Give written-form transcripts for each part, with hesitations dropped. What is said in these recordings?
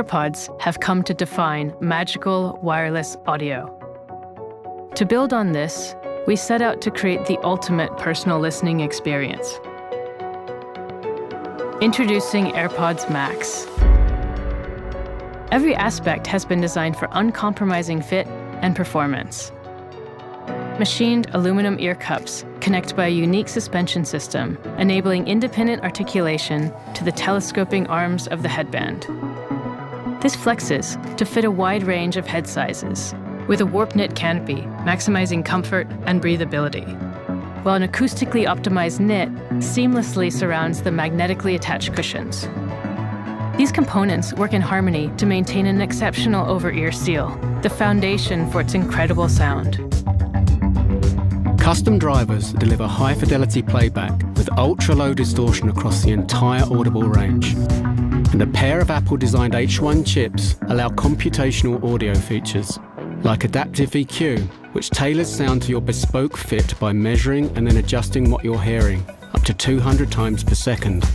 AirPods have come to define magical wireless audio. To build on this, we set out to create the ultimate personal listening experience. Introducing AirPods Max. Every aspect has been designed for uncompromising fit and performance. Machined aluminum ear cups connect by a unique suspension system, enabling independent articulation to the telescoping arms of the headband. This flexes to fit a wide range of head sizes, with a warp-knit canopy, maximizing comfort and breathability, while an acoustically optimized knit seamlessly surrounds the magnetically attached cushions. These components work in harmony to maintain an exceptional over-ear seal, the foundation for its incredible sound. Custom drivers deliver high-fidelity playback with ultra-low distortion across the entire audible range. And a pair of Apple-designed H1 chips allow computational audio features, like adaptive EQ, which tailors sound to your bespoke fit by measuring and then adjusting what you're hearing, up to 200 times per second.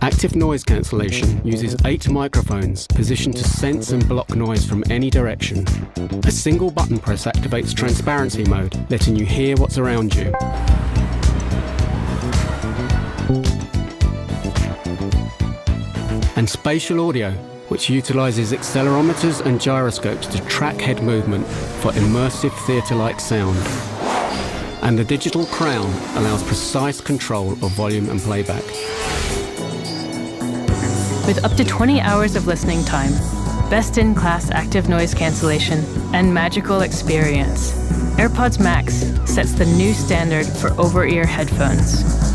Active noise cancellation uses 8 microphones positioned to sense and block noise from any direction. A single button press activates transparency mode, letting you hear what's around you. And spatial audio, which utilizes accelerometers and gyroscopes to track head movement for immersive theater-like sound. And the digital crown allows precise control of volume and playback. With up to 20 hours of listening time, best-in-class active noise cancellation, and magical experience, AirPods Max sets the new standard for over-ear headphones.